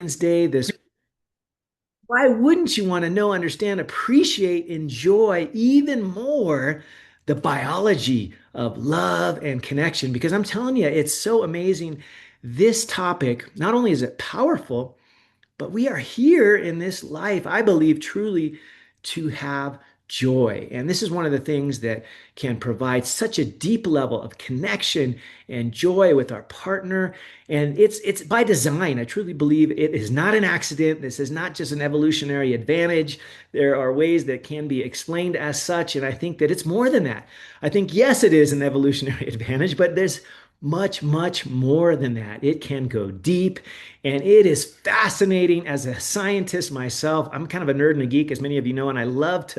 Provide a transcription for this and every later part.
Day, this why wouldn't you want to know, understand, appreciate, enjoy even more the biology of love and connection? Because I'm telling you, it's so amazing. This topic, not only is it powerful, but we are here in this life, I believe, truly to have joy. And this is one of the things that can provide such a deep level of connection and joy with our partner. And it's by design. I truly believe it is not an accident. This is not just an evolutionary advantage. There are ways that can be explained as such. And I think that it's more than that. I think, yes, it is an evolutionary advantage, but there's much, much more than that. It can go deep and it is fascinating as a scientist myself. I'm kind of a nerd and a geek, as many of you know, and I love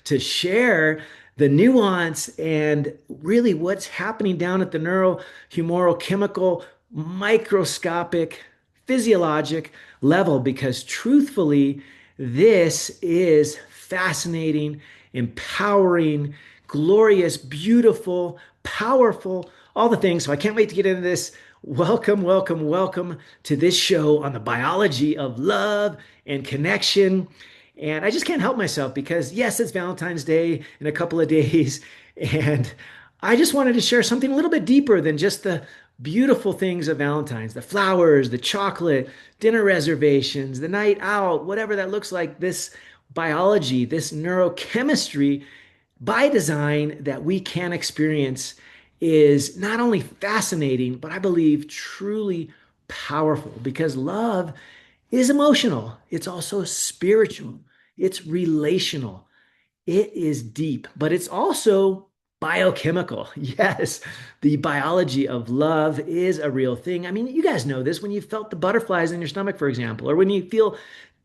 to share the nuance and really what's happening down at the neurohumoral, chemical, microscopic, physiologic level, because truthfully, this is fascinating, empowering, glorious, beautiful, powerful, all the things. So I can't wait to get into this. Welcome, welcome, welcome to this show on the biology of love and connection. And I just can't help myself because, yes, it's Valentine's Day in a couple of days. And I just wanted to share something a little bit deeper than just the beautiful things of Valentine's, the flowers, the chocolate, dinner reservations, the night out, whatever that looks like. This biology, this neurochemistry by design that we can experience is not only fascinating, but I believe truly powerful because love is emotional. It's also spiritual. It's relational. It is deep, but it's also biochemical. Yes, the biology of love is a real thing. I mean, you guys know this when you felt the butterflies in your stomach, for example, or when you feel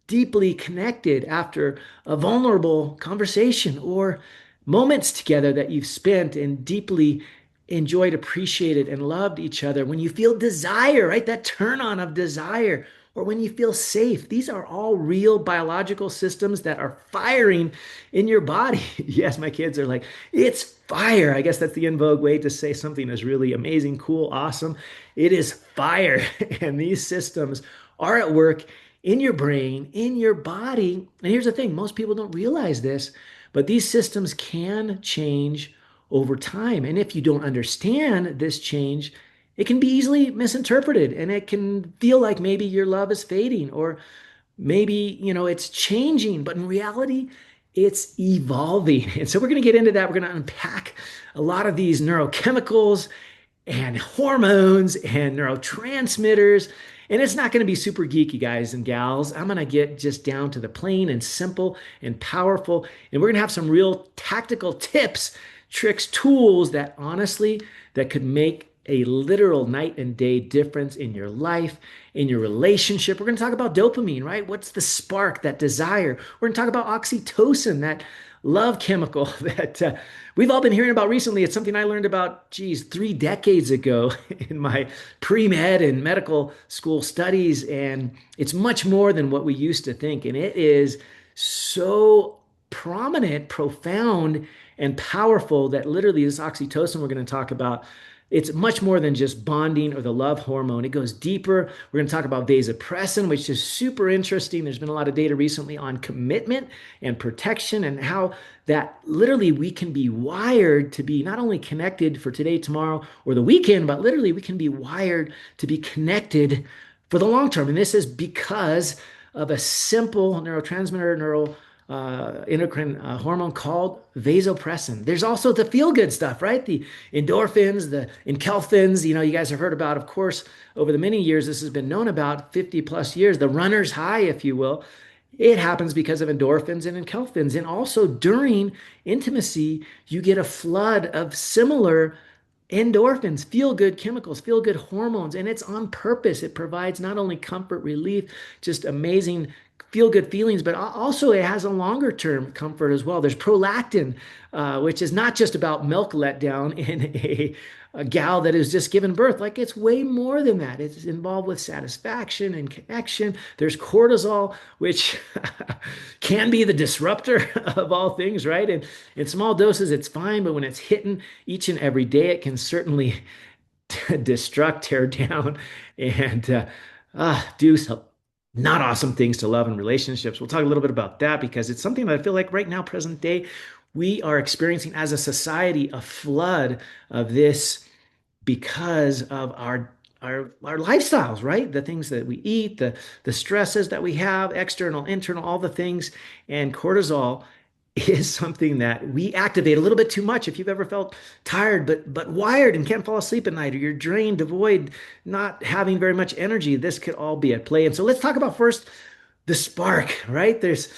deeply connected after a vulnerable conversation or moments together that you've spent and deeply enjoyed, appreciated, and loved each other. When you feel desire, right? That turn on of desire, or when you feel safe. These are all real biological systems that are firing in your body. Yes, my kids are like, it's fire. I guess that's the in vogue way to say something is really amazing, cool, awesome. It is fire. And these systems are at work in your brain, in your body. And here's the thing, most people don't realize this, but these systems can change over time. And if you don't understand this change, it can be easily misinterpreted and it can feel like maybe your love is fading or maybe, it's changing, but in reality, it's evolving. And so we're going to get into that. We're going to unpack a lot of these neurochemicals and hormones and neurotransmitters. And it's not going to be super geeky, guys and gals. I'm going to get just down to the plain and simple and powerful. And we're going to have some real tactical tips, tricks, tools that honestly, that could make a literal night and day difference in your life, in your relationship. We're going to talk about dopamine, right? What's the spark, that desire? We're going to talk about oxytocin, that love chemical that we've all been hearing about recently. It's something I learned about, geez, 3 decades ago in my pre-med and medical school studies. And it's much more than what we used to think. And it is so prominent, profound, and powerful that literally this oxytocin we're going to talk about, it's much more than just bonding or the love hormone. It goes deeper. We're going to talk about vasopressin, which is super interesting. There's been a lot of data recently on commitment and protection and how that literally we can be wired to be not only connected for today, tomorrow, or the weekend, but literally we can be wired to be connected for the long term. And this is because of a simple neurotransmitter, endocrine hormone called vasopressin. There's also the feel good stuff, right? The endorphins, the enkephalins, you guys have heard about, of course, over the many years, this has been known about 50 plus years, the runner's high, if you will. It happens because of endorphins and enkephalins. And also during intimacy, you get a flood of similar endorphins, feel good chemicals, feel good hormones, and it's on purpose. It provides not only comfort, relief, just amazing feel good feelings, but also it has a longer term comfort as well. There's prolactin, which is not just about milk letdown in a gal that has just given birth. Like it's way more than that. It's involved with satisfaction and connection. There's cortisol, which can be the disruptor of all things, right? And in small doses, it's fine, but when it's hitting each and every day, it can certainly destruct, tear down, and do so not awesome things to love in relationships. We'll talk a little bit about that because it's something that I feel like right now, present day, we are experiencing as a society a flood of this because of our lifestyles, right? The things that we eat, the stresses that we have, external, internal, all the things, and cortisol is something that we activate a little bit too much. If you've ever felt tired but wired and can't fall asleep at night, or you're drained, devoid, not having very much energy, this could all be at play. And so let's talk about first the spark, right? There's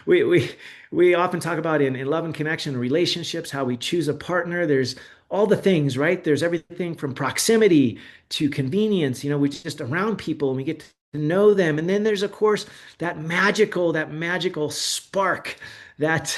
we we we often talk about in love and connection relationships, how we choose a partner. There's all the things, right? There's everything from proximity to convenience. We just around people and we get to know them. And then there's, of course, that magical spark that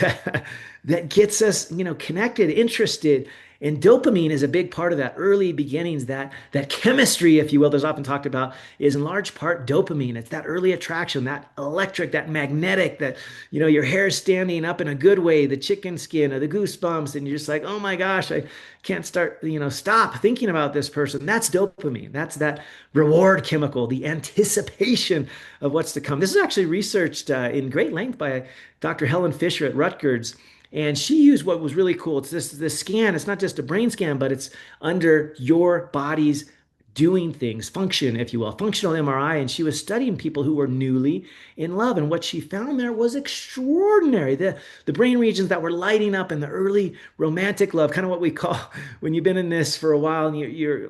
that gets us, connected, interested. And dopamine is a big part of that early beginnings, that chemistry, if you will, that's often talked about, is in large part dopamine. It's that early attraction, that electric, that magnetic, that your hair is standing up in a good way, the chicken skin or the goosebumps, and you're just like, oh my gosh, I can't stop thinking about this person. That's dopamine. That's that reward chemical, the anticipation of what's to come. This is actually researched in great length by Dr. Helen Fisher at Rutgers. And she used what was really cool. It's this scan. It's not just a brain scan, but it's under your body's doing things, function, if you will, functional MRI. And she was studying people who were newly in love. And what she found there was extraordinary. The brain regions that were lighting up in the early romantic love, kind of what we call when you've been in this for a while and you're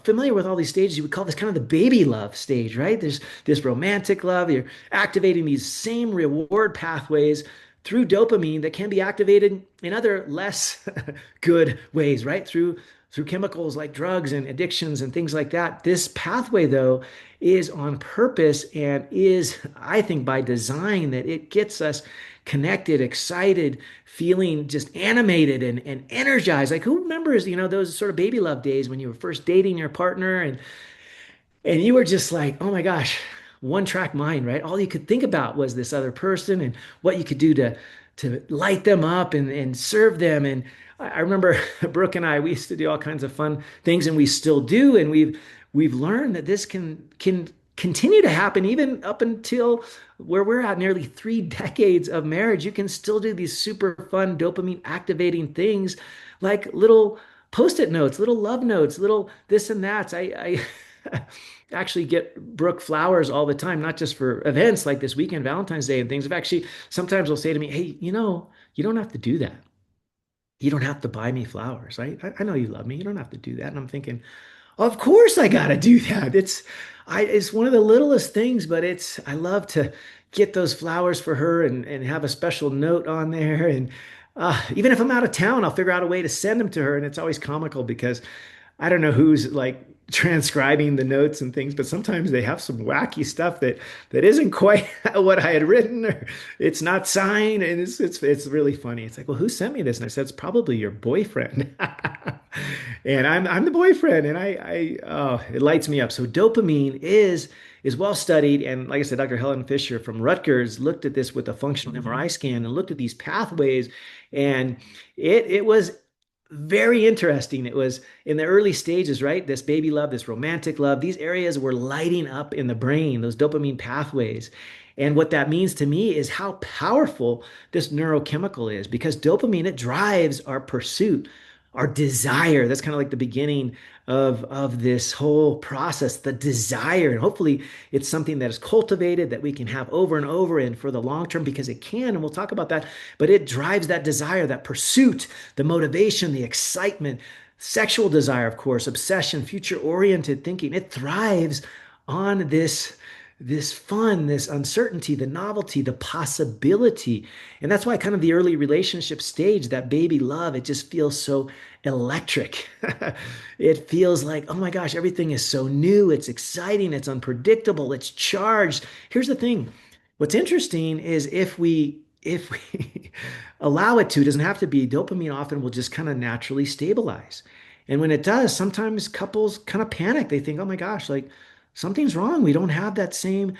familiar with all these stages, you would call this kind of the baby love stage, right? There's this romantic love. You're activating these same reward pathways through dopamine that can be activated in other less good ways, right? Through chemicals like drugs and addictions and things like that. This pathway, though, is on purpose and is, I think, by design, that it gets us connected, excited, feeling just animated and energized. Like, who remembers, those sort of baby love days when you were first dating your partner and you were just like, oh my gosh, one track mind, right? All you could think about was this other person and what you could do to light them up and serve them. And I remember Brooke and I, we used to do all kinds of fun things, and we still do. And we've learned that this can continue to happen even up until where we're at, nearly 3 decades of marriage. You can still do these super fun dopamine activating things like little post-it notes, little love notes, little this and that. I actually get Brooke flowers all the time, not just for events like this weekend, Valentine's Day and things. I've actually sometimes will say to me, hey, you don't have to do that. You don't have to buy me flowers. I know you love me. You don't have to do that. And I'm thinking, of course I gotta do that. It's one of the littlest things, but I love to get those flowers for her and have a special note on there. And even if I'm out of town, I'll figure out a way to send them to her. And it's always comical because I don't know who's like transcribing the notes and things, but sometimes they have some wacky stuff that isn't quite what I had written, or it's not signed, and it's really funny. It's like, well, who sent me this? And I said, it's probably your boyfriend. And I'm the boyfriend, and it lights me up. So dopamine is well studied, and like I said, Dr. Helen Fisher from Rutgers looked at this with a functional MRI scan and looked at these pathways, and it was very interesting. It was in the early stages, right? This baby love, this romantic love, these areas were lighting up in the brain, those dopamine pathways. And what that means to me is how powerful this neurochemical is, because dopamine, it drives our pursuit, our desire. That's kind of like the beginning of this whole process, the desire. And hopefully it's something that is cultivated, that we can have over and over and for the long term, because it can, and we'll talk about that, but it drives that desire, that pursuit, the motivation, the excitement, sexual desire, of course, obsession, future oriented thinking. It thrives on this fun, this uncertainty, the novelty, the possibility. And that's why kind of the early relationship stage, that baby love, it just feels so electric. It feels like, oh my gosh, everything is so new, it's exciting, it's unpredictable, it's charged. Here's the thing. What's interesting is if we allow it to, it doesn't have to be, dopamine often will just kind of naturally stabilize. And when it does, sometimes couples kind of panic. They think, oh my gosh, like something's wrong. We don't have that same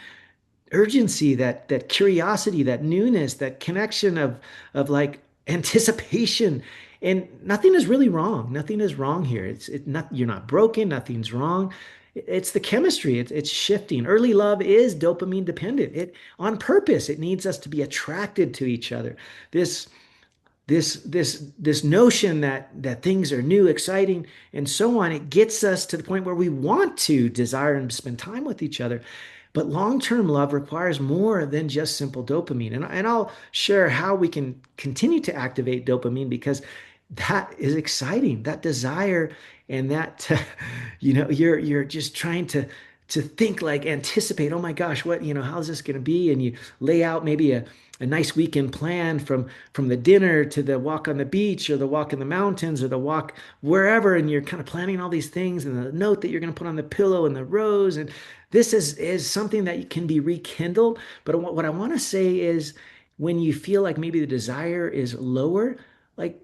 urgency, that curiosity, that newness, that connection of like anticipation. And nothing is really wrong. Nothing is wrong here. It's not, you're not broken, nothing's wrong. It's the chemistry. It's shifting. Early love is dopamine dependent. It on purpose. It needs us to be attracted to each other. This this notion that things are new, exciting, and so on, it gets us to the point where we want to desire and spend time with each other. But long-term love requires more than just simple dopamine. And I'll share how we can continue to activate dopamine because that is exciting. That desire and that you're just trying to think like anticipate, oh my gosh, what, how's this going to be? And you lay out maybe a nice weekend plan from the dinner to the walk on the beach or the walk in the mountains or the walk wherever, and you're kind of planning all these things and the note that you're going to put on the pillow and the rose. And this is something that can be rekindled. But what I want to say is when you feel like maybe the desire is lower, like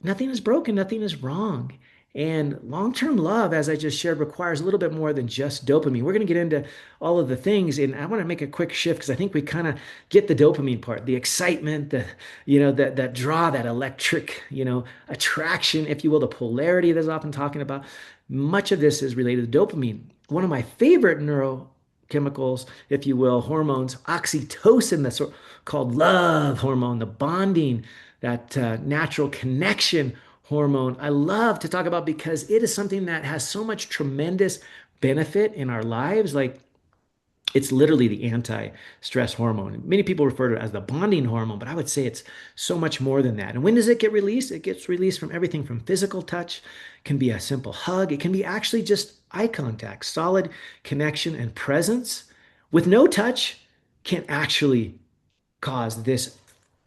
nothing is broken, nothing is wrong. And long-term love, as I just shared, requires a little bit more than just dopamine. We're going to get into all of the things, and I want to make a quick shift because I think we kind of get the dopamine part, the excitement, that draw, that electric, attraction, if you will, the polarity that's often talking about. Much of this is related to dopamine. One of my favorite neurochemicals, if you will, hormones, oxytocin, that's called love hormone, the bonding, that natural connection hormone, I love to talk about because it is something that has so much tremendous benefit in our lives. Like it's literally the anti-stress hormone. Many people refer to it as the bonding hormone, but I would say it's so much more than that. And when does it get released? It gets released from everything from physical touch, can be a simple hug, it can be actually just eye contact, solid connection and presence with no touch can actually cause this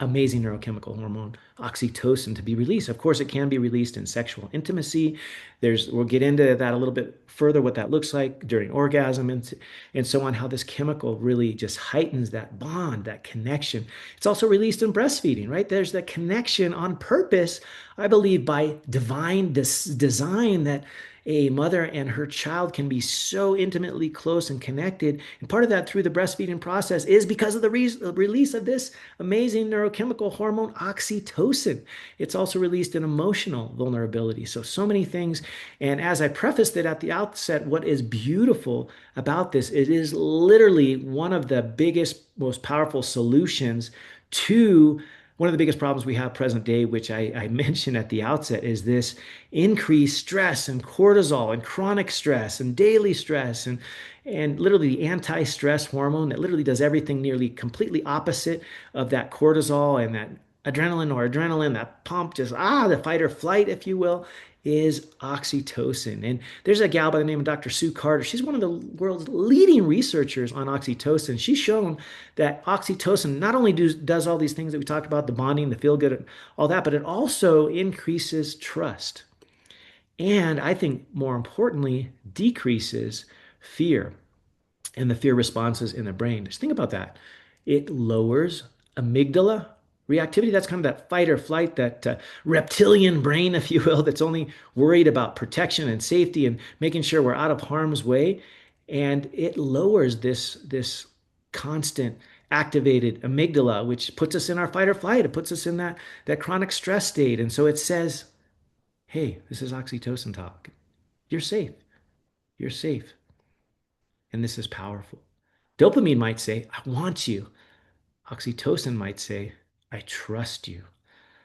amazing neurochemical hormone oxytocin to be released. Of course, it can be released in sexual intimacy. We'll get into that a little bit further, what that looks like during orgasm and so on, how this chemical really just heightens that bond, that connection. It's also released in breastfeeding, right? There's that connection on purpose, I believe, by divine design that a mother and her child can be so intimately close and connected. And part of that through the breastfeeding process is because of the release of this amazing neurochemical hormone, oxytocin. It's also released in emotional vulnerability. So many things. And as I prefaced it at the outset, what is beautiful about this, it is literally one of the biggest, most powerful solutions to one of the biggest problems we have present day, which I mentioned at the outset, is this increased stress and cortisol and chronic stress and daily stress and literally the anti-stress hormone that literally does everything nearly completely opposite of that cortisol and that adrenaline, that pump, just the fight or flight, if you will, is oxytocin. And there's a gal by the name of Dr. Sue Carter. She's one of the world's leading researchers on oxytocin. She's shown that oxytocin not only does all these things that we talked about, the bonding, the feel good, all that, but it also increases trust. And I think more importantly, decreases fear and the fear responses in the brain. Just think about that. It lowers amygdala reactivity. That's kind of that fight or flight, that reptilian brain, if you will, that's only worried about protection and safety and making sure we're out of harm's way. And it lowers this constant activated amygdala, which puts us in our fight or flight. It puts us in that chronic stress state. And so it says, hey, this is oxytocin talk. You're safe. You're safe. And this is powerful. Dopamine might say, I want you. Oxytocin might say, I trust you.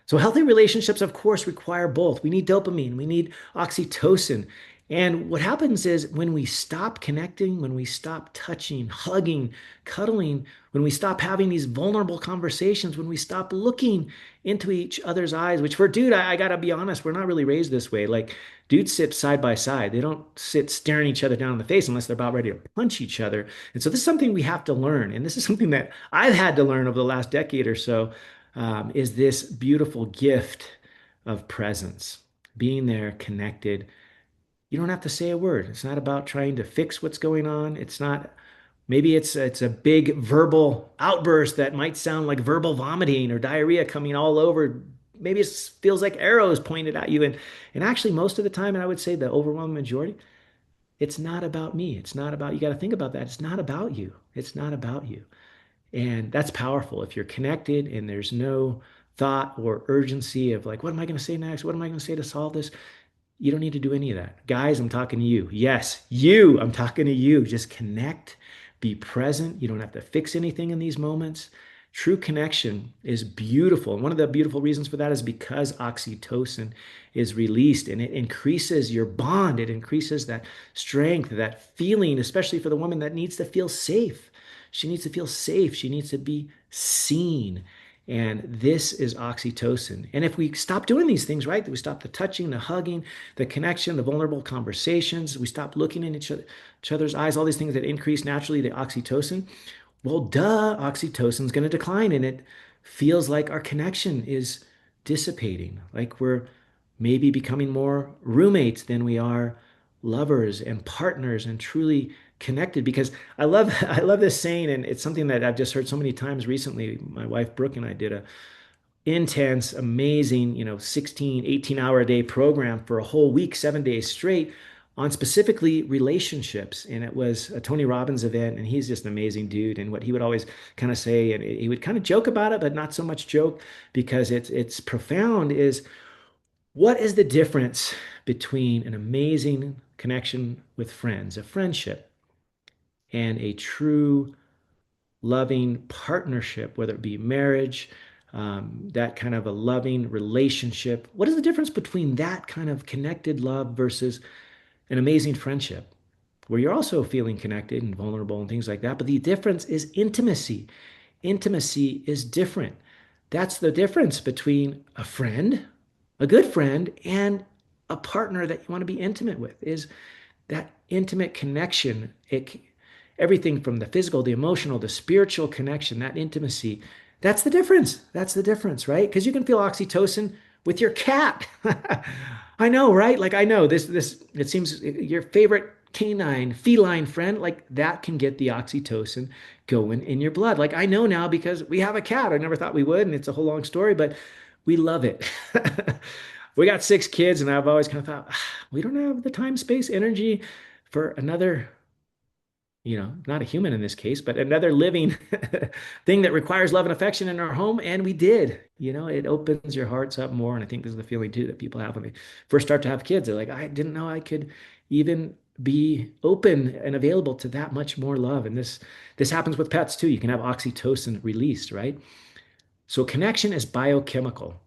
So healthy relationships, of course, require both. We need dopamine, we need oxytocin. And what happens is when we stop connecting, when we stop touching, hugging, cuddling, when we stop having these vulnerable conversations, when we stop looking into each other's eyes, which for dude, I gotta be honest, we're not really raised this way. Like dudes sit side by side. They don't sit staring each other down in the face unless they're about ready to punch each other. And so this is something we have to learn. And this is something that I've had to learn over the last decade or so, is this beautiful gift of presence, being there, connected. You don't have to say a word. It's not about trying to fix what's going on. It's not, maybe it's a big verbal outburst that might sound like verbal vomiting or diarrhea coming all over. Maybe it feels like arrows pointed at you. And actually, most of the time, and I would say the overwhelming majority, it's not about me. It's not about, you got to think about that. It's not about you. It's not about you. And that's powerful. If you're connected and there's no thought or urgency of like, what am I going to say next? What am I going to say to solve this? You don't need to do any of that. Guys, I'm talking to you. Yes, you, I'm talking to you. Just connect, be present. You don't have to fix anything in these moments. True connection is beautiful. And one of the beautiful reasons for that is because oxytocin is released and it increases your bond. It increases that strength, that feeling, especially for the woman that needs to feel safe. She needs to feel safe. She needs to be seen. And this is oxytocin. And if we stop doing these things, right, that we stop the touching, the hugging, the connection, the vulnerable conversations, we stop looking in each other's eyes, all these things that increase naturally the oxytocin, well, duh, oxytocin is going to decline. And it feels like our connection is dissipating, like we're maybe becoming more roommates than we are lovers and partners and truly connected. Because I love I love this saying, and it's something that I've just heard so many times recently. My wife Brooke and I did a intense, amazing, 16, 18-hour a day program for a whole week, 7 days straight on specifically relationships. And it was a Tony Robbins event, and he's just an amazing dude. And what he would always kind of say, and he would kind of joke about it, but not so much joke because it's profound, is what is the difference between an amazing connection with friends, a friendship, and a true loving partnership, whether it be marriage, that kind of a loving relationship? What is the difference between that kind of connected love versus an amazing friendship where you're also feeling connected and vulnerable and things like that? But the difference is intimacy. Intimacy is different. That's the difference between a friend, a good friend, and a partner that you want to be intimate with, is that intimate connection. Everything from the physical, the emotional, the spiritual connection, that intimacy. That's the difference. That's the difference, right? Because you can feel oxytocin with your cat. I know, right? Like I know this it seems your favorite canine, feline friend, like that can get the oxytocin going in your blood. Like I know now because we have a cat. I never thought we would, and it's a whole long story, but we love it. We got 6 kids, and I've always kind of thought, we don't have the time, space, energy for another, not a human in this case, but another living thing that requires love and affection in our home. And we did. It opens your hearts up more. And I think this is the feeling too that people have when they first start to have kids. They're like, I didn't know I could even be open and available to that much more love. And this happens with pets too. You can have oxytocin released, right? So connection is biochemical.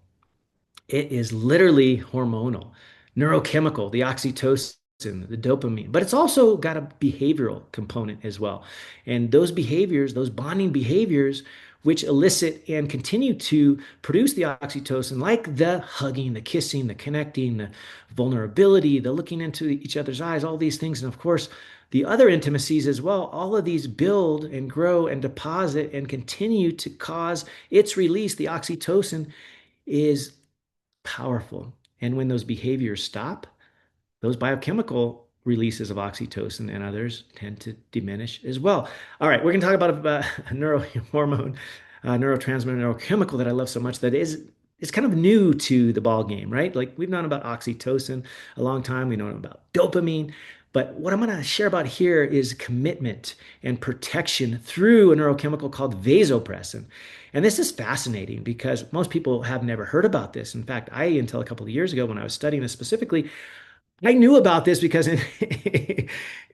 It is literally hormonal, neurochemical, the oxytocin, the dopamine, but it's also got a behavioral component as well. And those behaviors, those bonding behaviors, which elicit and continue to produce the oxytocin, like the hugging, the kissing, the connecting, the vulnerability, the looking into each other's eyes, all these things. And of course, the other intimacies as well, all of these build and grow and deposit and continue to cause its release. The oxytocin is powerful. And when those behaviors stop, those biochemical releases of oxytocin and others tend to diminish as well. All right, we're going to talk about a neurohormone, neurotransmitter, neurochemical that I love so much that is kind of new to the ball game, right? Like we've known about oxytocin a long time, we know about dopamine, but what I'm going to share about here is commitment and protection through a neurochemical called vasopressin. And this is fascinating because most people have never heard about this. In fact, until a couple of years ago, when I was studying this specifically, I knew about this because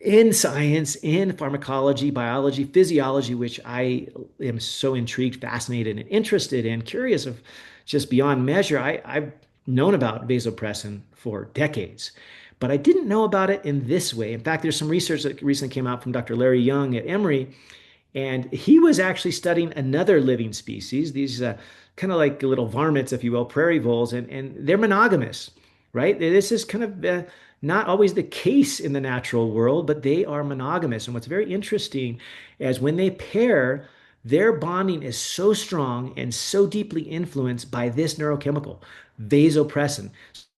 in science, in pharmacology, biology, physiology, which I am so intrigued, fascinated, and interested in, curious of just beyond measure, I've known about vasopressin for decades, but I didn't know about it in this way. In fact, there's some research that recently came out from Dr. Larry Young at Emory, and he was actually studying another living species, these kind of like little varmints, if you will, prairie voles, and they're monogamous, right? This is kind of not always the case in the natural world, but they are monogamous. And what's very interesting is when they pair, their bonding is so strong and so deeply influenced by this neurochemical, vasopressin.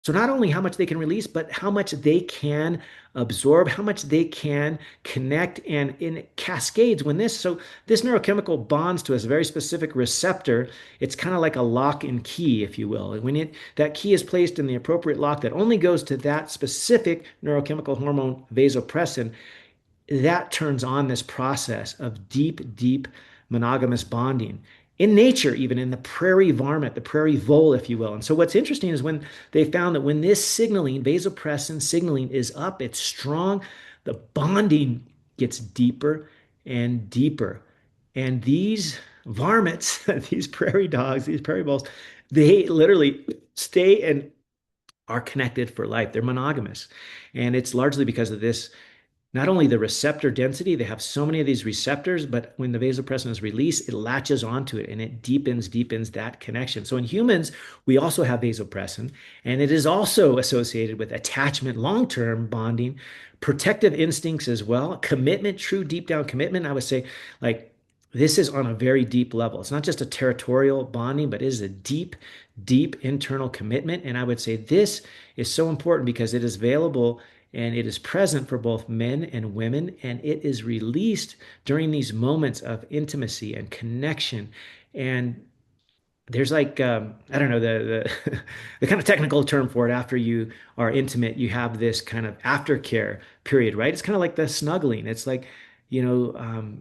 So not only how much they can release, but how much they can absorb, how much they can connect, and in cascades when this neurochemical bonds to a very specific receptor. It's kind of like a lock and key, if you will. And when that key is placed in the appropriate lock that only goes to that specific neurochemical hormone, vasopressin, that turns on this process of deep, deep monogamous bonding. in nature, even in the prairie varmint, the prairie vole, if you will. And so what's interesting is when they found that when this signaling, vasopressin signaling is up, it's strong, the bonding gets deeper and deeper. And these varmints, these prairie dogs, these prairie voles, they literally stay and are connected for life. They're monogamous. And it's largely because of this, not only the receptor density, they have so many of these receptors, but when the vasopressin is released, it latches onto it and it deepens that connection. So in humans, we also have vasopressin, and it is also associated with attachment, long-term bonding, protective instincts as well, commitment, true deep down commitment. I would say, like, this is on a very deep level. It's not just a territorial bonding, but it is a deep internal commitment. And I would say this is so important because it is available and it is present for both men and women, and it is released during these moments of intimacy and connection. And there's like I don't know the the kind of technical term for it. After you are intimate, you have this kind of aftercare period, right? It's kind of like the snuggling. It's like, you know,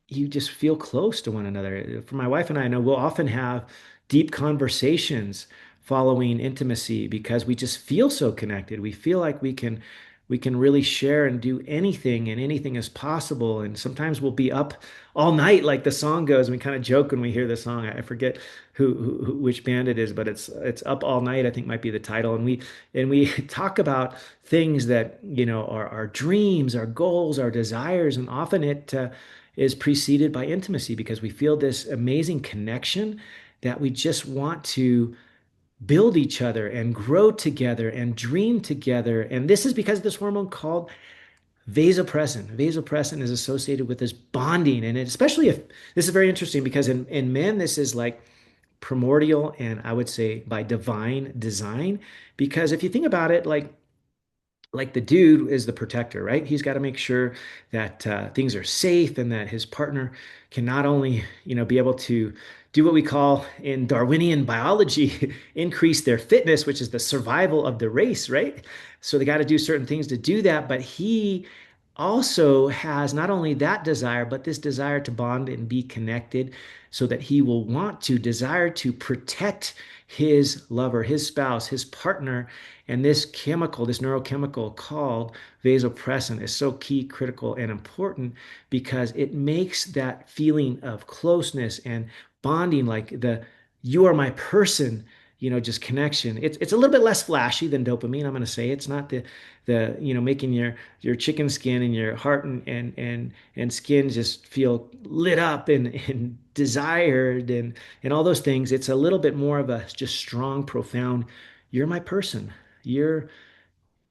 you just feel close to one another. For my wife and I know we'll often have deep conversations following intimacy because we just feel so connected. We feel like we can really share and do anything, and anything is possible. And sometimes we'll be up all night, like the song goes. And we kind of joke when we hear the song. I forget which band it is, but it's Up All Night, I think might be the title. And we talk about things that, are our dreams, our goals, our desires, and often it is preceded by intimacy because we feel this amazing connection that we just want to build each other and grow together and dream together. And this is because of this hormone called vasopressin. Vasopressin is associated with this bonding. And especially if this is very interesting because in men, this is like primordial and I would say by divine design. Because if you think about it, like the dude is the protector, right? He's got to make sure that things are safe and that his partner can not only, be able to do what we call in Darwinian biology, increase their fitness, which is the survival of the race, right? So they got to do certain things to do that, but he also has not only that desire, but this desire to bond and be connected so that he will want to desire to protect his lover, his spouse, his partner. And this chemical, this neurochemical called vasopressin is so key, critical, and important because it makes that feeling of closeness and bonding, like the you are my person, just connection. It's a little bit less flashy than dopamine. I'm going to say it's not the making your chicken skin and your heart and skin just feel lit up and desired and all those things. It's a little bit more of a just strong, profound, you're my person. You're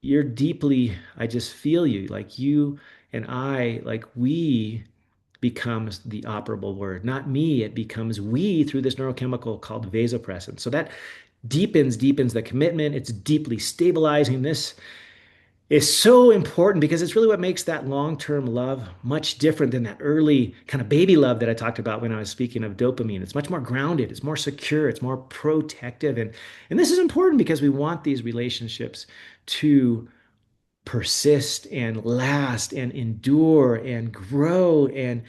you're deeply, I just feel you, like you and I, like we becomes the operable word, not me. It becomes we through this neurochemical called vasopressin. So that deepens the commitment. It's deeply stabilizing. This is so important because it's really what makes that long-term love much different than that early kind of baby love that I talked about when I was speaking of dopamine. It's much more grounded, it's more secure, it's more protective. And this is important because we want these relationships to persist and last and endure and grow and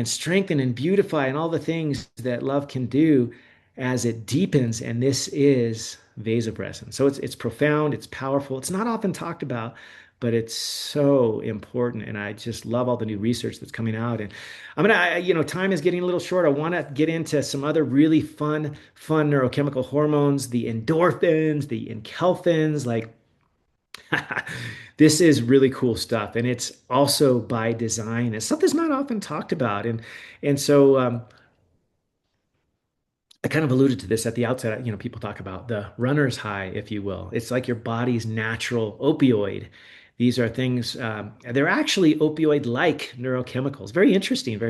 strengthen and beautify and all the things that love can do as it deepens. And this is vasopressin. So it's profound, it's powerful, it's not often talked about, but it's so important. And I just love all the new research that's coming out. And time is getting a little short. I want to get into some other really fun neurochemical hormones, the endorphins, the enkephalins, like this is really cool stuff, and it's also by design. It's something that's not often talked about, and so I kind of alluded to this at the outset. People talk about the runner's high, if you will. It's like your body's natural opioid. These are things, they're actually opioid-like neurochemicals. Very interesting.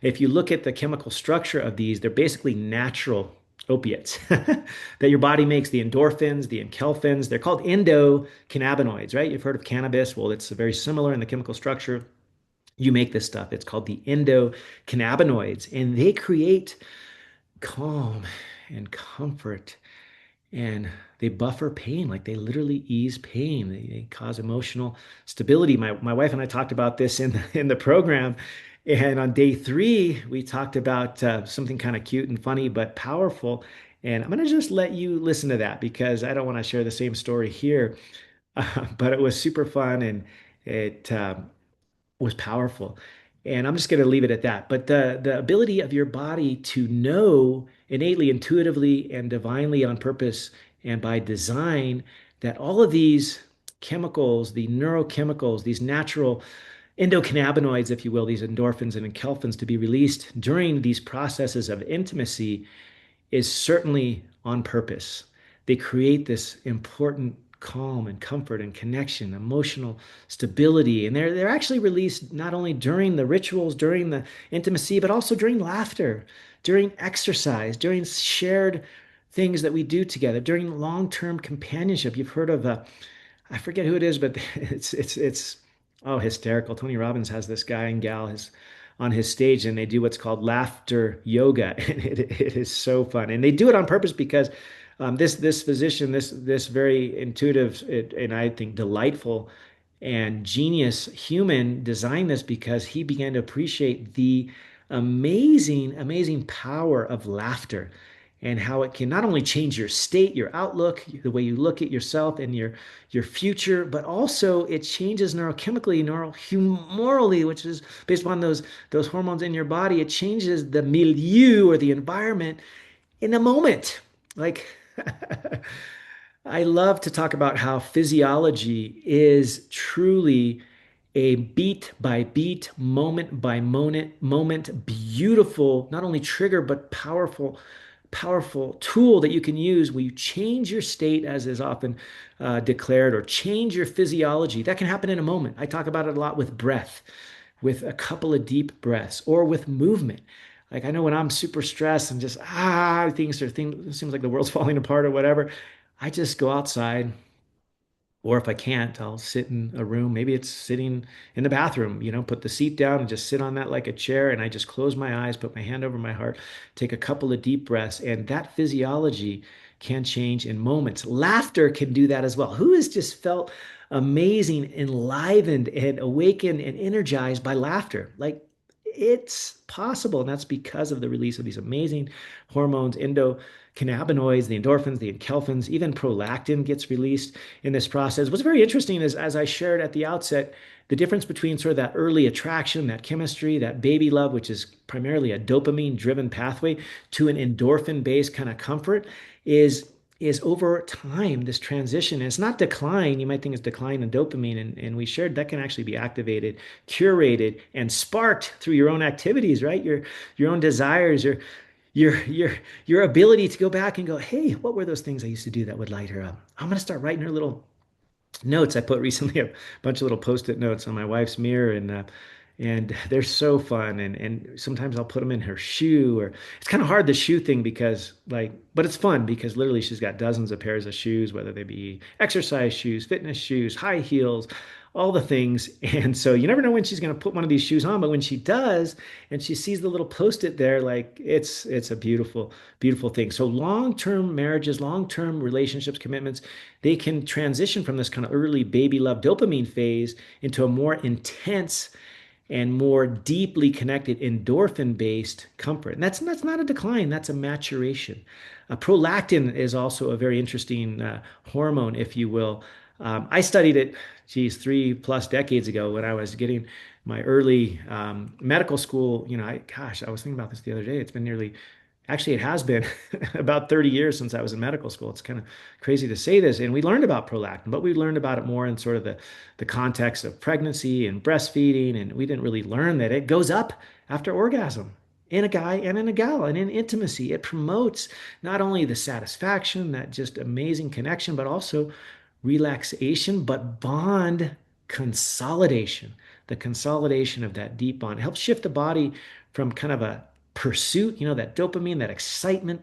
If you look at the chemical structure of these, they're basically natural opiates that your body makes, the endorphins, the enkephalins. They're called endocannabinoids, right? You've heard of cannabis. Well, it's very similar in the chemical structure. You make this stuff. It's called the endocannabinoids, and they create calm and comfort and they buffer pain, like they literally ease pain. They cause emotional stability. My wife and I talked about this in the program, And on day three, we talked about something kind of cute and funny, but powerful. And I'm going to just let you listen to that because I don't want to share the same story here. But it was super fun and it was powerful. And I'm just going to leave it at that. But the ability of your body to know innately, intuitively, and divinely on purpose and by design that all of these chemicals, the neurochemicals, these natural endocannabinoids, if you will, these endorphins and enkephalins to be released during these processes of intimacy is certainly on purpose. They create this important calm and comfort and connection, emotional stability. And they're actually released not only during the rituals, during the intimacy, but also during laughter, during exercise, during shared things that we do together, during long-term companionship. You've heard of I forget who it is, but it's oh hysterical. Tony Robbins has this guy and gal on his stage, and they do what's called laughter yoga, and it is so fun. And they do it on purpose because this physician, this very intuitive and I think delightful and genius human designed this because he began to appreciate the amazing power of laughter and how it can not only change your state, your outlook, the way you look at yourself and your future, but also it changes neurochemically, neurohumorally, which is based upon those hormones in your body. It changes the milieu or the environment in a moment. Like I love to talk about how physiology is truly a beat by beat, moment by moment, beautiful, not only trigger, but powerful tool that you can use where you change your state, as is often declared, or change your physiology. That can happen in a moment. I talk about it a lot with breath, with a couple of deep breaths, or with movement. Like I know when I'm super stressed and just things seems like the world's falling apart or whatever, I just go outside, or if I can't, I'll sit in a room. Maybe it's sitting in the bathroom, put the seat down and just sit on that like a chair. And I just close my eyes, put my hand over my heart, take a couple of deep breaths. And that physiology can change in moments. Laughter can do that as well. Who has just felt amazing, enlivened, and awakened and energized by laughter? Like it's possible. And that's because of the release of these amazing hormones, endocannabinoids, the endorphins, the enkephalins, even prolactin gets released in this process. What's very interesting is, as I shared at the outset, the difference between sort of that early attraction, that chemistry, that baby love, which is primarily a dopamine driven pathway, to an endorphin based kind of comfort is over time this transition. And it's not decline. You might think it's decline in dopamine. And we shared that can actually be activated, curated, and sparked through your own activities, right? Your own desires, your ability to go back and go, hey, what were those things I used to do that would light her up? I'm going to start writing her little notes. I put recently a bunch of little post-it notes on my wife's mirror, and they're so fun. And sometimes I'll put them in her shoe, or it's kind of hard the shoe thing because but it's fun because literally she's got dozens of pairs of shoes, whether they be exercise shoes, fitness shoes, high heels, all the things. And so you never know when she's going to put one of these shoes on, but when she does, and she sees the little post-it there, like it's a beautiful thing. So long-term marriages, long-term relationships, commitments, they can transition from this kind of early baby love dopamine phase into a more intense and more deeply connected endorphin based comfort. And that's not a decline, that's a maturation. Prolactin is also a very interesting hormone, if you will. I studied it, geez, 3+ decades ago when I was getting my early medical school. I was thinking about this the other day. It's been nearly Actually, it has been about 30 years since I was in medical school. It's kind of crazy to say this. And we learned about prolactin, but we learned about it more in sort of the context of pregnancy and breastfeeding. And we didn't really learn that it goes up after orgasm in a guy and in a gal and in intimacy. It promotes not only the satisfaction, that just amazing connection, but also relaxation, but bond consolidation, the consolidation of that deep bond. It helps shift the body from kind of a pursuit, that dopamine, that excitement,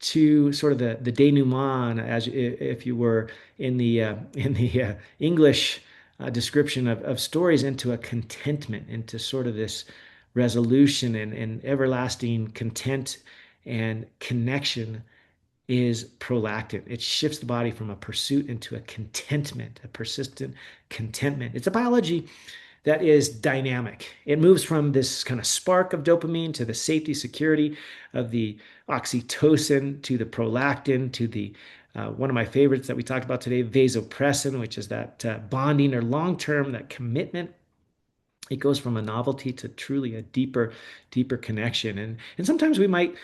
to sort of the denouement, as if you were in the English description of stories, into a contentment, into sort of this resolution and everlasting content and connection is prolactin. It shifts the body from a pursuit into a contentment, a persistent contentment. It's a biology that is dynamic. It moves from this kind of spark of dopamine to the safety, security of the oxytocin to the prolactin to the one of my favorites that we talked about today, vasopressin, which is that bonding or long term, that commitment. It goes from a novelty to truly a deeper connection. And sometimes we might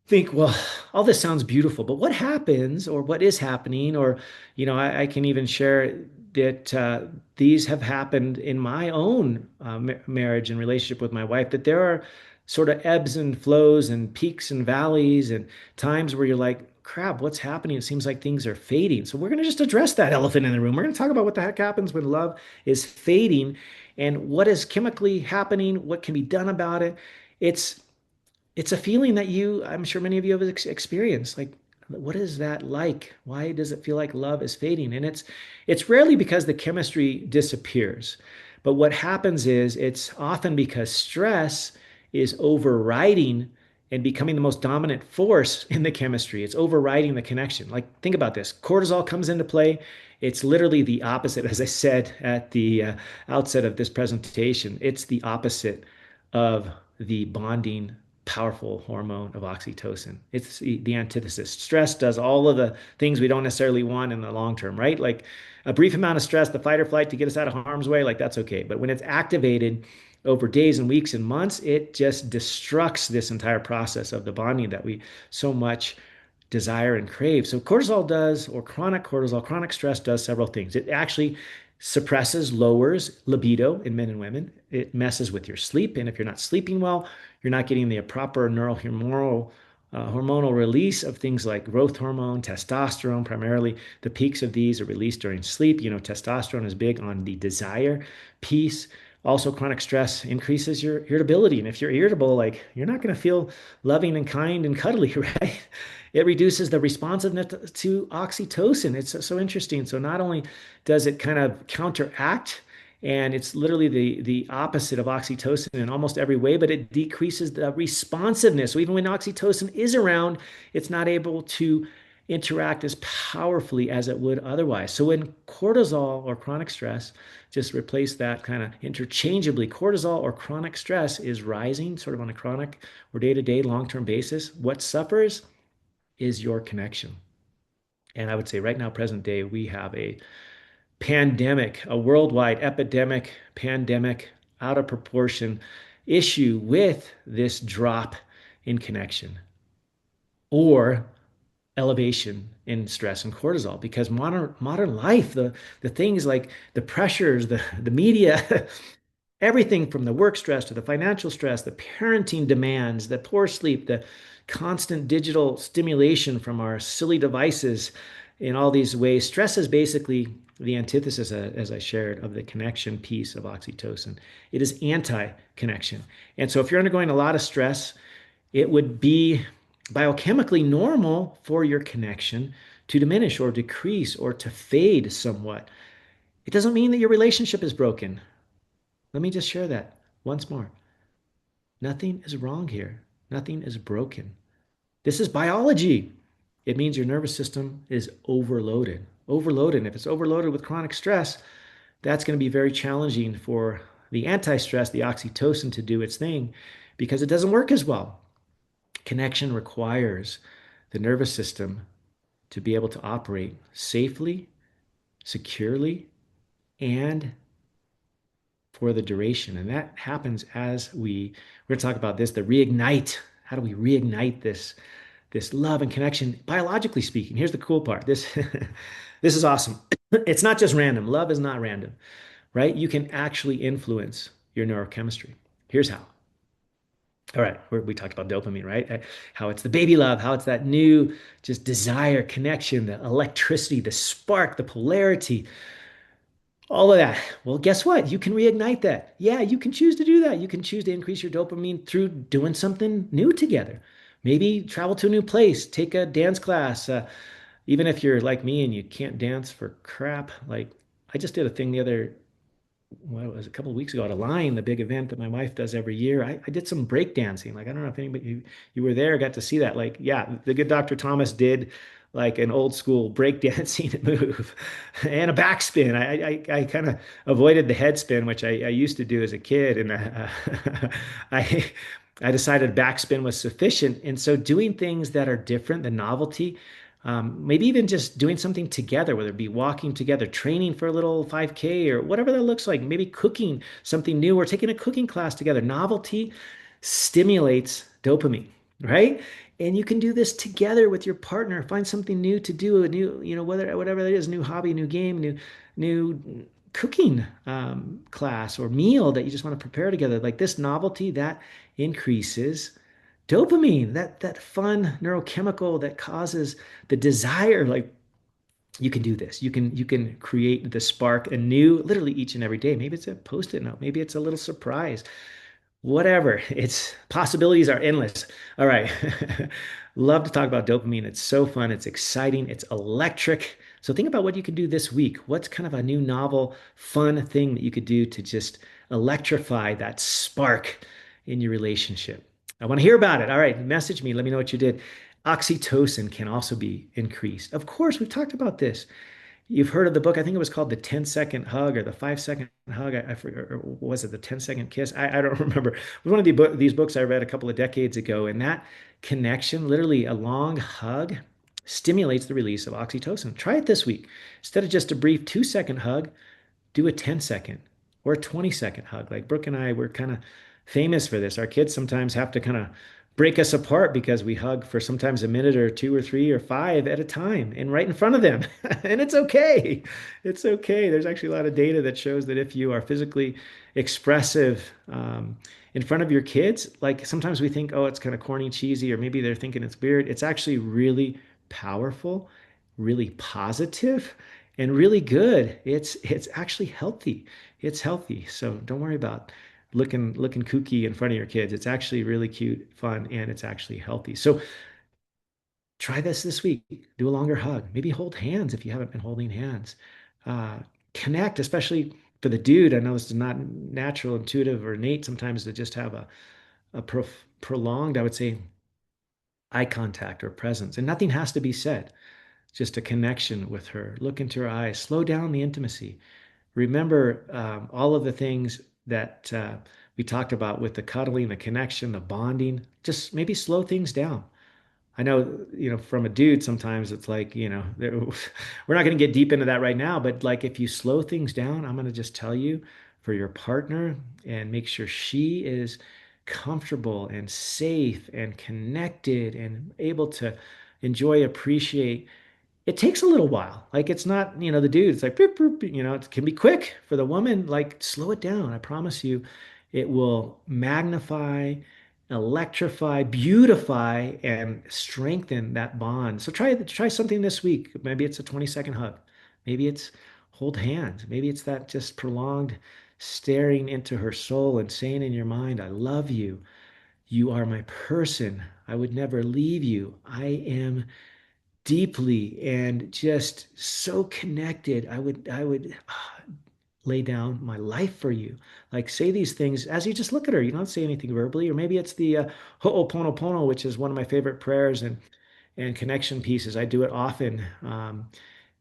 think, well, all this sounds beautiful, but what happens or what is happening? Or, I can even share that these have happened in my own marriage and relationship with my wife, that there are sort of ebbs and flows and peaks and valleys and times where you're like, crap, what's happening? It seems like things are fading. So we're going to just address that elephant in the room. We're going to talk about what the heck happens when love is fading and what is chemically happening, what can be done about it. It's it's a feeling that I'm sure many of you have experienced. Like, what is that like? Why does it feel like love is fading? And it's rarely because the chemistry disappears. But what happens is it's often because stress is overriding and becoming the most dominant force in the chemistry. It's overriding the connection. Like, think about this. Cortisol comes into play. It's literally the opposite, as I said at the outset of this presentation. It's the opposite of the bonding powerful hormone of oxytocin. It's the antithesis. Stress does all of the things we don't necessarily want in the long term, right? Like a brief amount of stress, the fight or flight to get us out of harm's way, like that's okay. But when it's activated over days and weeks and months, it just destructs this entire process of the bonding that we so much desire and crave. So cortisol does, or chronic cortisol, chronic stress does several things. It actually suppresses, lowers libido in men and women. It messes with your sleep. And if you're not sleeping well, you're not getting the proper hormonal release of things like growth hormone, testosterone. Primarily, the peaks of these are released during sleep. Testosterone is big on the desire piece. Also, chronic stress increases your irritability. And if you're irritable, like you're not going to feel loving and kind and cuddly, right? It reduces the responsiveness to oxytocin. It's so interesting. So not only does it kind of counteract, and it's literally the opposite of oxytocin in almost every way, but it decreases the responsiveness. So even when oxytocin is around, it's not able to interact as powerfully as it would otherwise. So when cortisol or chronic stress, just replace that kind of interchangeably, cortisol or chronic stress is rising sort of on a chronic or day-to-day long-term basis, what suffers is your connection. And I would say right now, present day, we have a pandemic, a worldwide epidemic, pandemic, out of proportion issue with this drop in connection or elevation in stress and cortisol, because modern life, the things like the pressures, the media, everything from the work stress to the financial stress, the parenting demands, the poor sleep, the constant digital stimulation from our silly devices in all these ways. Stress is basically the antithesis, as I shared, of the connection piece of oxytocin. It is anti-connection. And so if you're undergoing a lot of stress, it would be biochemically normal for your connection to diminish or decrease or to fade somewhat. It doesn't mean that your relationship is broken. Let me just share that once more. Nothing is wrong here. Nothing is broken. This is biology. It means your nervous system is overloaded. Overloaded. And if it's overloaded with chronic stress, that's going to be very challenging for the anti-stress, the oxytocin, to do its thing because it doesn't work as well. Connection requires the nervous system to be able to operate safely, securely, and for the duration. And that happens as we're going to talk about this, the reignite. How do we reignite this love and connection biologically speaking? Here's the cool part. This this is awesome. It's not just random. Love is not random, right? You can actually influence your neurochemistry. Here's how. All right, we talked about dopamine, right? How it's the baby love, how it's that new just desire, connection, the electricity, the spark, the polarity, all of that. Well, guess what? You can reignite that. Yeah, you can choose to do that. You can choose to increase your dopamine through doing something new together. Maybe travel to a new place, take a dance class. Even if you're like me and you can't dance for crap, like I just did a thing the other, well, it was a couple of weeks ago at a line, the big event that my wife does every year. I did some break dancing. Like, I don't know if anybody you were there, got to see that. Like, yeah, the good Dr. Thomas did like an old school breakdancing move and a backspin. I kind of avoided the head spin, which I used to do as a kid, and I I decided backspin was sufficient. And so doing things that are different, the novelty, maybe even just doing something together, whether it be walking together, training for a little 5K or whatever that looks like, maybe cooking something new or taking a cooking class together. Novelty stimulates dopamine, right? And you can do this together with your partner. Find something new to do, a new, whether whatever that is, new hobby, new game, new cooking class or meal that you just want to prepare together. Like this novelty that increases dopamine, that fun neurochemical that causes the desire. Like you can do this. You can create the spark anew literally each and every day. Maybe it's a post-it note, maybe it's a little surprise, whatever. It's possibilities are endless. All right. Love to talk about dopamine. It's so fun. It's exciting. It's electric. So think about what you can do this week. What's kind of a new novel, fun thing that you could do to just electrify that spark in your relationship? I want to hear about it. All right. Message me. Let me know what you did. Oxytocin can also be increased. Of course, we've talked about this. You've heard of the book. I think it was called the 10-second hug or the 5-second hug. I forget, or was it the 10-second kiss? I don't remember. It was one of these books I read a couple of decades ago. And that connection, literally a long hug, stimulates the release of oxytocin. Try it this week. Instead of just a brief 2-second hug, do a 10-second or a 20-second hug. Like Brooke and I, we're kind of famous for this. Our kids sometimes have to kind of break us apart because we hug for sometimes a minute or two or three or five at a time and right in front of them. And it's okay. It's okay. There's actually a lot of data that shows that if you are physically expressive in front of your kids, like sometimes we think, oh, it's kind of corny, cheesy, or maybe they're thinking it's weird. It's actually really powerful, really positive, and really good. It's actually healthy. It's healthy. So don't worry about looking kooky in front of your kids. It's actually really cute, fun, and it's actually healthy. So try this week. Do a longer hug. Maybe hold hands if you haven't been holding hands. Uh, Connect, especially for the dude. I know this is not natural, intuitive, or innate sometimes to just have a prolonged, I would say, eye contact or presence. And nothing has to be said, just a connection with her. Look into her eyes. Slow down the intimacy. Remember all of the things that we talked about with the cuddling, the connection, the bonding. Just maybe slow things down. I know, from a dude, sometimes it's like, we're not going to get deep into that right now, but like if you slow things down, I'm going to just tell you for your partner and make sure she is comfortable and safe and connected and able to enjoy, appreciate. It takes a little while. Like it's not, the dude, it's like, boop, boop, it can be quick for the woman. Like slow it down. I promise you, it will magnify, electrify, beautify, and strengthen that bond. So try something this week. Maybe it's a 20-second hug. Maybe it's hold hands. Maybe it's that just prolonged staring into her soul and saying in your mind, I love you. You are my person. I would never leave you. I am deeply and just so connected. I would lay down my life for you. Like say these things as you just look at her. You don't say anything verbally, or maybe it's the Ho'oponopono, which is one of my favorite prayers and connection pieces. I do it often.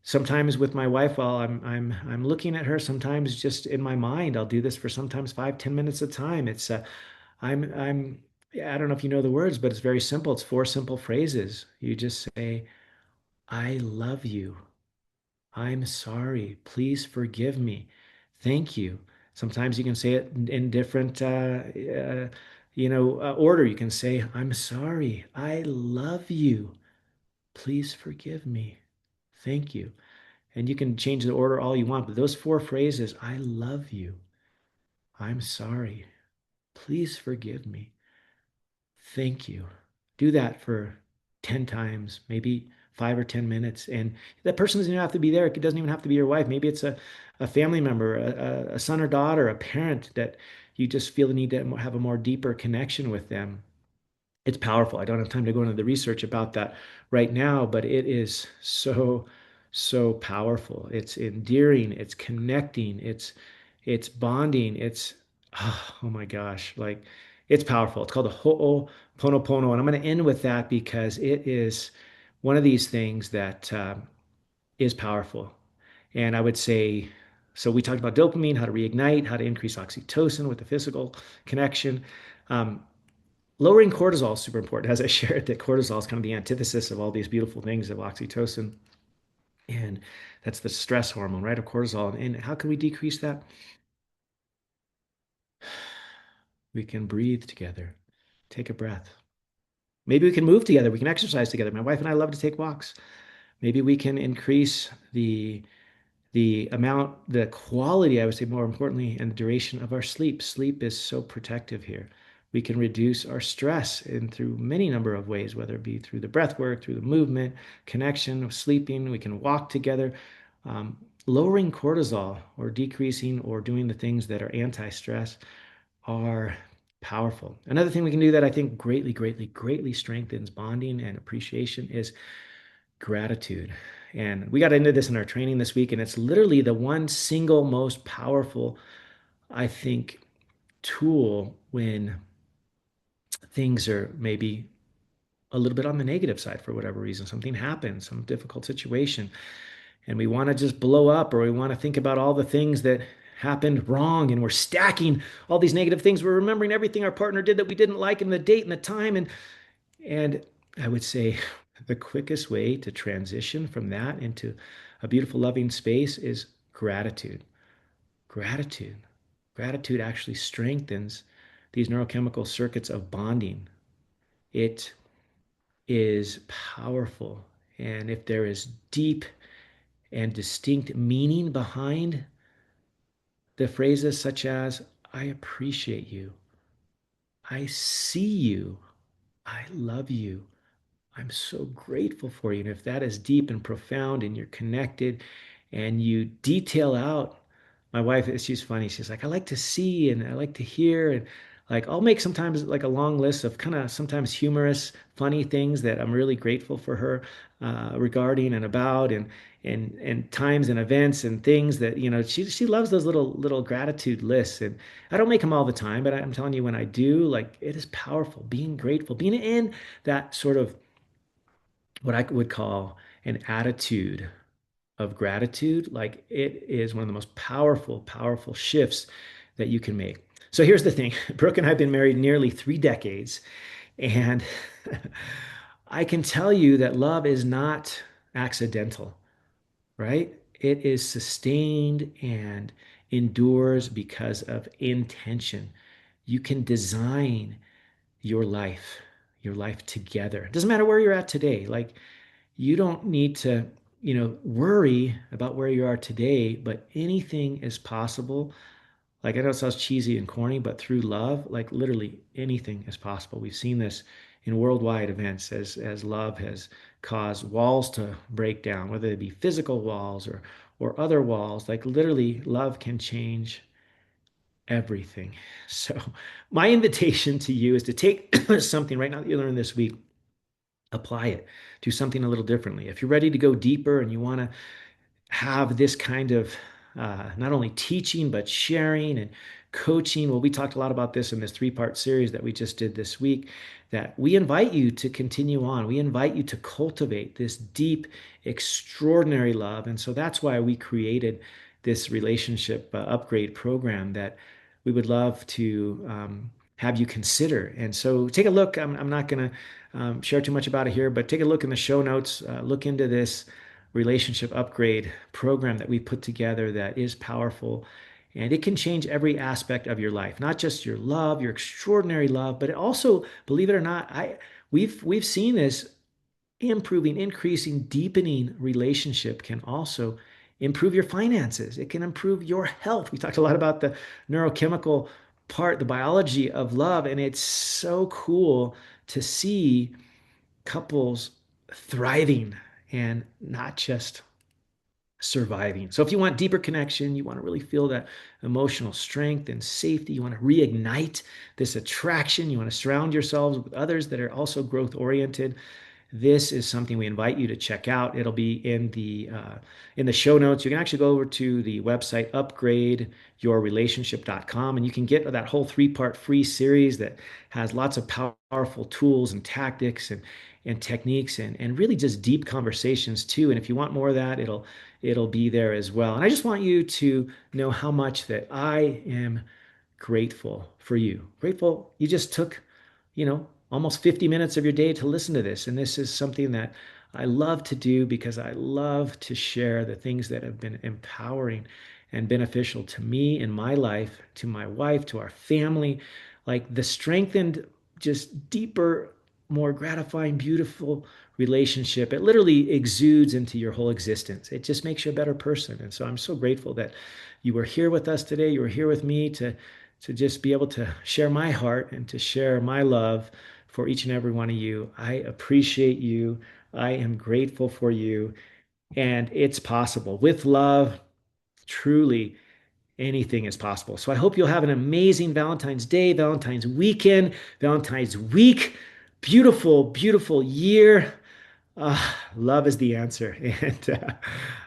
Sometimes with my wife while I'm looking at her. Sometimes just in my mind, I'll do this for sometimes 5-10 minutes at a time. It's I'm yeah, I don't know if you know the words, but it's very simple. It's four simple phrases. You just say, I love you. I'm sorry. Please forgive me. Thank you. Sometimes you can say it in different, order. You can say, I'm sorry. I love you. Please forgive me. Thank you. And you can change the order all you want, but those four phrases, I love you. I'm sorry. Please forgive me. Thank you. Do that for 10 times, maybe 5 or 10 minutes. And that person doesn't even have to be there. It doesn't even have to be your wife. Maybe it's a family member, a son or daughter, a parent that you just feel the need to have a more deeper connection with them. It's powerful. I don't have time to go into the research about that right now, but it is so, so powerful. It's endearing, it's connecting, it's bonding, it's oh my gosh, like it's powerful. It's called the Ho'oponopono. And I'm going to end with that because it is one of these things that is powerful. And I would say, so we talked about dopamine, how to reignite, how to increase oxytocin with the physical connection. Um, Lowering cortisol is super important. As I shared, that cortisol is kind of the antithesis of all these beautiful things of oxytocin. And that's the stress hormone, right? Of cortisol. And how can we decrease that? We can breathe together, take a breath. Maybe we can move together. We can exercise together. My wife and I love to take walks. Maybe we can increase the amount, the quality, I would say more importantly, and the duration of our sleep. Sleep is so protective here. We can reduce our stress in through many number of ways, whether it be through the breath work, through the movement, connection, sleeping. We can walk together. Lowering cortisol or decreasing or doing the things that are anti-stress are powerful. Another thing we can do that I think greatly strengthens bonding and appreciation is gratitude. And we got into this in our training this week, and it's literally the one single most powerful, I think, tool when things are maybe a little bit on the negative side for whatever reason. Something happens, some difficult situation, and we want to just blow up, or we want to think about all the things that happened wrong, and we're stacking all these negative things. We're remembering everything our partner did that we didn't like, and the date and the time, and I would say the quickest way to transition from that into a beautiful, loving space is gratitude. Gratitude. Gratitude actually strengthens these neurochemical circuits of bonding. It is powerful. And if there is deep and distinct meaning behind the phrases such as, I appreciate you, I see you, I love you, I'm so grateful for you. And if that is deep and profound and you're connected and you detail out, my wife, she's funny. She's like, I like to see and I like to hear. And like, I'll make sometimes like a long list of kind of sometimes humorous, funny things that I'm really grateful for her regarding and about and times and events and things that, she loves those little gratitude lists. And I don't make them all the time, but I'm telling you, when I do, like, it is powerful being grateful, being in that sort of what I would call an attitude of gratitude. Like, it is one of the most powerful shifts that you can make. So here's the thing. Brooke and I have been married nearly 3 decades, and I can tell you that love is not accidental, right? It is sustained and endures because of intention. You can design your life together. It doesn't matter where you're at today. Like, you don't need to, worry about where you are today, but anything is possible. Like, I know it sounds cheesy and corny, but through love, like literally anything is possible. We've seen this in worldwide events as love has caused walls to break down, whether they be physical walls or other walls. Like, literally, love can change everything. So my invitation to you is to take something right now that you learned this week, apply it, do something a little differently. If you're ready to go deeper and you want to have this kind of not only teaching, but sharing and coaching. Well, we talked a lot about this in this 3-part series that we just did this week, that we invite you to continue on. We invite you to cultivate this deep, extraordinary love. And so that's why we created this relationship upgrade program that we would love to have you consider. And so take a look. I'm not going to share too much about it here, but take a look in the show notes, look into this relationship upgrade program that we put together that is powerful, and it can change every aspect of your life, not just your love, your extraordinary love, but it also, believe it or not, we've seen this improving, increasing, deepening relationship can also improve your finances. It can improve your health. We talked a lot about the neurochemical part, the biology of love, and it's so cool to see couples thriving and not just surviving. So if you want deeper connection, you want to really feel that emotional strength and safety, you want to reignite this attraction, you want to surround yourselves with others that are also growth oriented, this is something we invite you to check out. It'll be in the show notes. You can actually go over to the website upgradeyourrelationship.com, and you can get that whole three-part free series that has lots of powerful tools and tactics and techniques and really just deep conversations too. And if you want more of that, it'll be there as well. And I just want you to know how much that I am grateful for you. Grateful you just took, almost 50 minutes of your day to listen to this. And this is something that I love to do because I love to share the things that have been empowering and beneficial to me in my life, to my wife, to our family, like the strengthened, just deeper, more gratifying, beautiful relationship. It literally exudes into your whole existence. It just makes you a better person. And so I'm so grateful that you were here with us today. You were here with me to just be able to share my heart and to share my love for each and every one of you. I appreciate you. I am grateful for you. And it's possible. With love, truly anything is possible. So I hope you'll have an amazing Valentine's Day, Valentine's weekend, Valentine's week. Beautiful, beautiful year. Love is the answer. And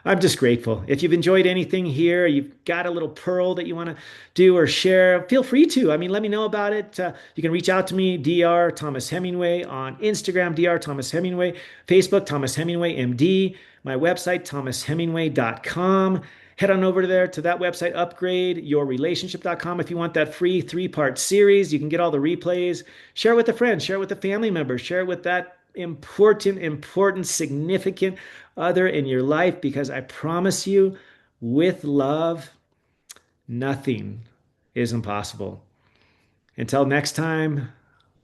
I'm just grateful. If you've enjoyed anything here, you've got a little pearl that you want to do or share, feel free to. I mean, let me know about it. You can reach out to me, Dr. Thomas Hemingway, on Instagram, Dr. Thomas Hemingway, Facebook, Thomas Hemingway, MD, my website, thomashemingway.com. Head on over there to that website, upgradeyourrelationship.com. If you want that free three-part series, you can get all the replays. Share it with a friend, share it with a family member, share it with that important, significant other in your life, because I promise you, with love, nothing is impossible. Until next time,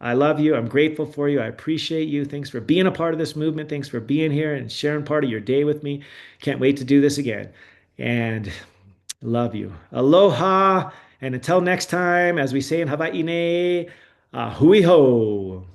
I love you. I'm grateful for you. I appreciate you. Thanks for being a part of this movement. Thanks for being here and sharing part of your day with me. Can't wait to do this again. And love you. Aloha. And until next time, as we say in Hawaii, hui ho.